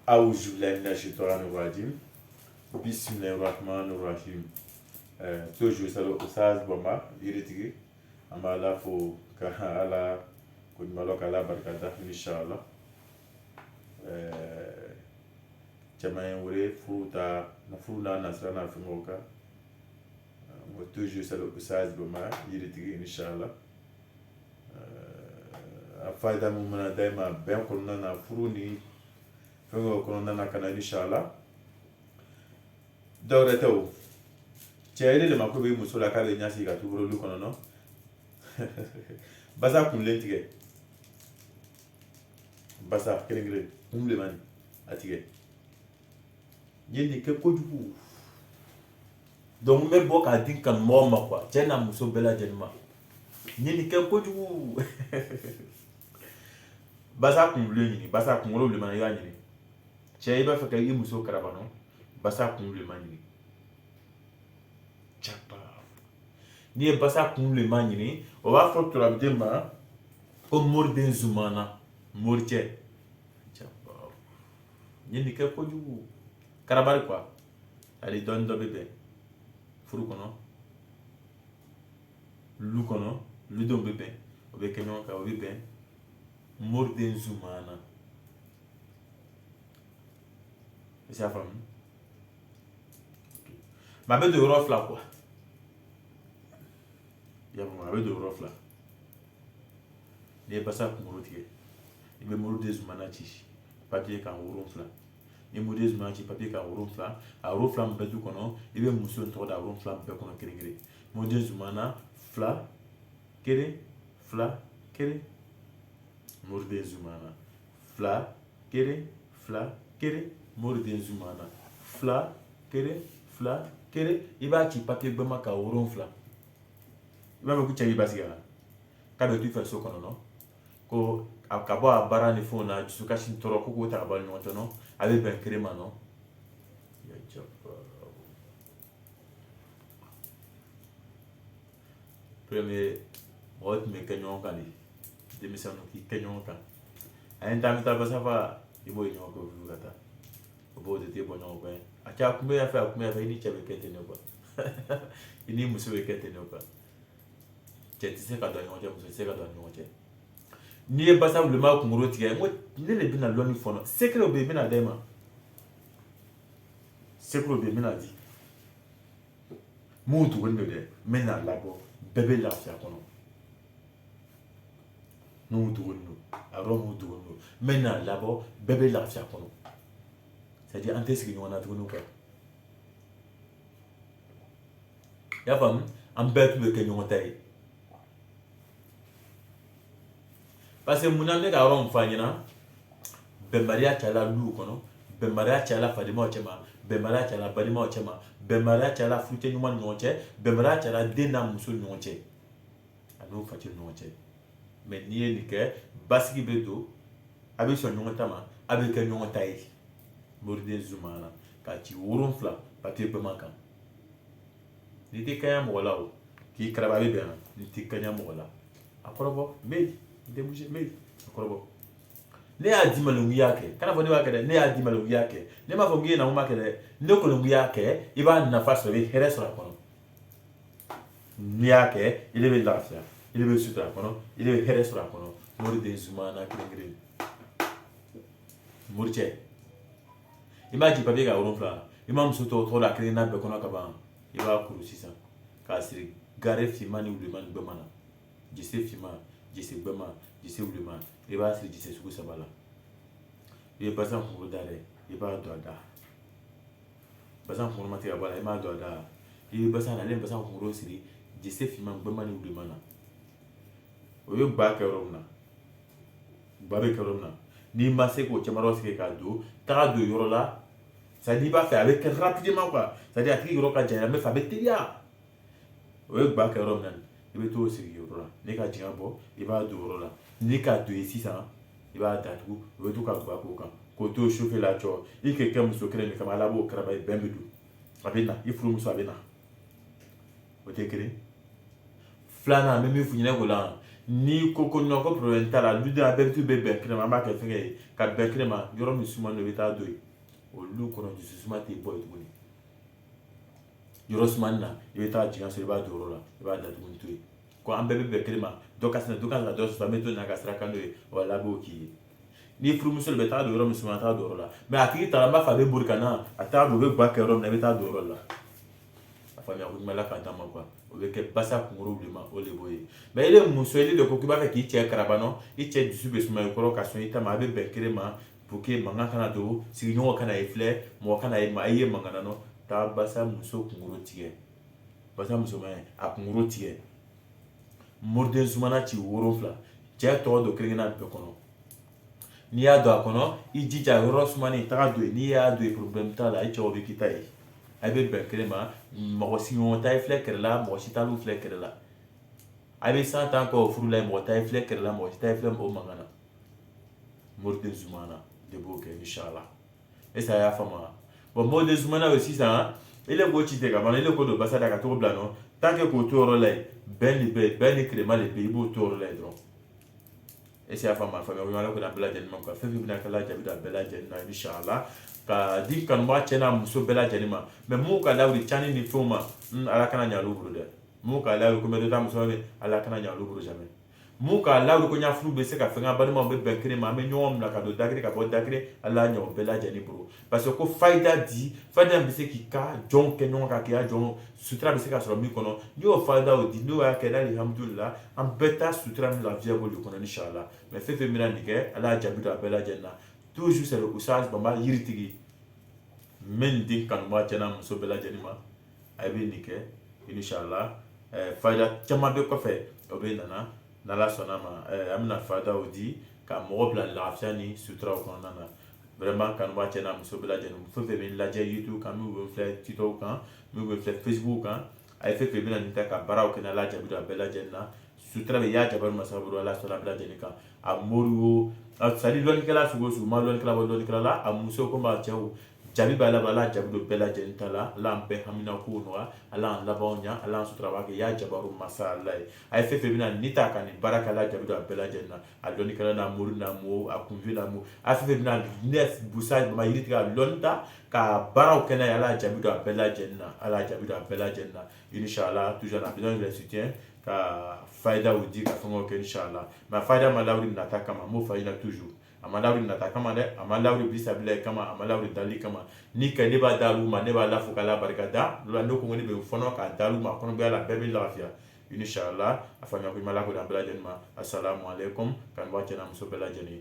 Auzu billahi minash shaitanir rajim. Bismillahir rahmanir rahim. Toujours ça le Oustaz Bamba iritigi amala fo ka ala ko malo kala barkata inshallah. Chamayen wure futa na funa nasrana fimoka. Mo toujours ça le Oustaz Bamba iritigi inshallah. Afaida mu mana daima ben ko na furuni fengo kono nana kana inshallah dawre taw ceyde le mako be musola kale nyasi ga tubro lu kono no basa kun lentige basa kelengre umle mani atige yeni ke kojugu donc me boka din kan moma quoi ceyna muso bela jenma yeni ke kojugu basa kun lenini basa kun lo le mani ga ni cɛ i b'a fɛ ka i muso karabano basa kun le man ɲini capa n'i ye basa kun le man ɲini o b'a fɔ turabuden ma ko moriden zumana moricɛ capa ɲini kɛ kojugu karabari quoi ali dɔɔni dɔ bɛ bɛn furu kɔnɔ lu kɔnɔ ludenw bɛ bɛn o bɛ kɛ ɲɔgɔn kan o bɛ bɛn moriden zumana. C'est la famille. Ma bête de rof là quoi. Il y a ma bête de rof là. Il n'y a pas ça pour me retirer. Il me mourut des humanatis. Papier quand on ronfle là. Il me des humanatis papier quand on ronfle là. À ronfle là, me bête du conon. Il me mousse un tour d'à ronfle là, me bête qu'on a créé. Mon des humana fla kéré fla kéré. Mourut des humana fla kéré moriden zumana fla kere i b'a ci papier gbɛma ka wolonfila i b'a fɔ ko cɛ i b'a sigi la k'a bɛ to i fɛ so kɔnɔ ko ka bɔ a baara ni fɛnw na dusukasi tɔɔrɔ ko k'o ta ka bɔ ɲɔgɔn cɛ a bɛ bɛn kere ma premier mɔgɔ tun bɛ kɛ ɲɔgɔn kan de denmisɛnninw k'i kɛ ɲɔgɔn kan a ye n ta n bɛ taa basa fa i b'o ye ɲɔgɔn kɛ o furu ka taa o b'o de tɛ bɔ ɲɔgɔn kan a cɛ a kun bɛ yan fɛ i ni cɛ bɛ kɛ ten de quoi i ni muso bɛ kɛ ten de quoi cɛ tɛ se ka don a ɲɔgɔn cɛ muso tɛ se ka don a ɲɔgɔn cɛ n'i ye basa wulima kunkolo tigɛ n ko ne de bɛna lɔnni fɔnɔ secret bɛ yen n bɛna d'e ma secret bɛ yen n bɛna di mun tuguni don dɛ n bɛna labɔ bɛɛ bɛ lafiya kɔnɔ mun tuguni don a yɔrɔ mun tuguni don n bɛna labɔ bɛɛ bɛ lafiya kɔnɔ. C'est-à-dire an tɛ sigi ɲɔgɔn na tuguni quoi i y'a faamu an bɛɛ tun bɛ kɛ ɲɔgɔn ta ye parce que munna ne ka yɔrɔ min fɔ a ɲɛna bɛnbaliya cayala luw kɔnɔ bɛnbaliya cayala fadenmaw cɛma bɛnbaliya cayala balimaw cɛma bɛnbaliya cayala furucɛ ɲuman ni ɲɔgɔn cɛ bɛnbaliya cayala den n'a muso ni ɲɔgɔn cɛ a n'o facɛ ni ɲɔgɔn cɛ mais n'i ye nin kɛ basigi bɛ don a bɛ sɔn ɲɔgɔn ta ma a bɛ kɛ ɲɔgɔn ta ye. Moriden zumana k'a ci wolonfila papier bɛɛ kan n'i tɛ kaɲa mɔgɔ la o k'i karaba a bɛ bɛn na n'i tɛ kaɲa mɔgɔ la a kɔrɔbɔ mɛyi n tɛ bouger mɛyi a kɔrɔbɔ ne y'a d'i ma le n y'a kɛ kana fɔ ne b'a kɛ dɛ ne y'a d'i ma le n y'a kɛ ne m'a fɔ k'i ye na n b'a kɛ dɛ ne kɔni n y'a kɛ i b'a nafa sɔrɔ i bɛ hɛrɛ sɔrɔ a kɔnɔ n'i y'a kɛ i de bɛ lafiya i de bɛ sutura a kɔnɔ i de bɛ hɛrɛ sɔrɔ a kɔnɔ moriden zumana kelen-kelen moricɛ i b'a ci papier ka wolonfila i ma muso tɔgɔ la kelen n'a bɛɛ kɔnɔ ka ban i b'a kuru sisan k'a siri gare finman ni wulima ni gbɛma na jise finman jise gbɛma jise wulima i b'a siri jise sugu saba la i ye basan kunkolo da dɛ i b'a don a da basan kunkolo ma tigɛ ka bɔ a la i m'a don a da i bɛ basan na ale ye basan kunkolo siri jise finman gbɛma ni wulima na o ye gba kɛ yɔrɔ min na gba bɛ kɛ yɔrɔ min na n'i ma se k'o caman sigi k'a don taga don yɔrɔ la c'est-à-dire i b'a fɛ a bɛ kɛ rapidement quoi c'est-à-dire a tigi yɔrɔ ka jan mais a bɛ teliya o ye gba kɛ yɔrɔ min na i bɛ t'o sigi yɔrɔ la n'i ka jiɲɛ bɔ i b'a don yɔrɔ la n'i k'a don yen sisan i b'a datugu o bɛ to ka gba k'o kan k'o to chauffer la cɔ i kɛ kɛ muso kelen de kama ala b'o karaba ye bɛn bɛ don a bɛ na i furumuso a bɛ na o tɛ kelen filanan an bɛ min f'u ɲɛna o la ni koko no ko problème ta la lu da be tu be be krema ma ka fenge ka be krema yoro mi suma no beta do o lu ko no jisu suma te boy to ni yoro suma na beta jinga so ba do la ba da tu ni to ko ambe be krema do ka la do so meto na ka sra ka no wala bo ki ni furu muso beta do yoro mi suma ta do la mais akiri ta ma fa be burkana ata do be gba ke rom na beta do la famille ko mala ka tama quoi o be ke basa kunguru blema o le boye mais ile muso ile ko kiba ka ki che karabano i che dusu be suma ko ka so ita ma be bekere ma pour que manga kana do si nyo kana e fle mo kana e ma ye manga no ta basa muso kunguru tie basa muso ma a kunguru tie morden sumana ci woro fla che to do krena be kono ni ya do akono i jija ro sumani ta do ni ya do problem ta la i che obi kitai abe bekrema mo si on ta flecker la mo si ta lu flecker la abe sa ta ko furu la mo ta flecker la mo si ta flem o mangana morde zumana de boke inshallah et ça ya fama bon morde zumana aussi ça il est gochi te ka il est ko do basa da ka to blano tant que ko to ro la ben crema le pays bo to ro la dron et c'est ya fama fama on la ko da bela jenma ko fe fi bina kala jabi da bela jenna inshallah ka di kan ma chena muso bela jenima mais mu ka lawri chani ni foma ala kana nya lubru de mu ka lawri ko medo tam so ne ala kana nya lubru jamais mu ka lawri ko nya fru be se ka fenga bani ma be benkre ma me nyom na ka do dagre ka bo dagre ala nya bela jeni bro parce que ko faida be se ki ka jon ke non ka ke a jon sutra be se ka so mi kono ni o faida o di no ya ke dali alhamdulillah am beta sutra mi la vie bo le kono inshallah mais fe mina nike ala jabi do bela jenna toujours c'est le usage bamba yiritigi men din kan ma chana muso bela jenima aybe nike inshallah faida chama be ko fe obe na la sonama amna faida odi ka mo bla l'afia ni sutra ko nana vraiment kan ma chana muso bela jenima fo fe min la je youtube kan mu fe tiktok kan mu fe facebook kan ay fe mina nita ka baraw ke na la jabi do bela jenna sutra be ya jabar masaburu la sona bela jenika amuru sadi loni kala sugo su ma loni kala la amuso ko ma chaw jabi bala jabi do bela jentala lampe hamina ko no ala la bonya ala sutra wa ya jabaru masala ay fe bina nita kan baraka la jabi do bela jenna a loni kala na muru na mo akunvi na mo a fe bina nes busaj ma yirika lonta ka baraw kena ala jabi do bela jenna inshallah toujours na besoin de soutien ka faida udi ka fongo ke inshallah ma faida malawri nata kama mo faida toujours amalawri nata kama de amalawri bisabile kama amalawri dali kama ni ka ne ba dalu ma ne ba la fukala barkada lo ndo ko ngoni be fono ka dalu ma kono be ala bebe lafia inshallah afanya ko malako da bela jenma assalamu alaikum kan wa chena muso bela jeni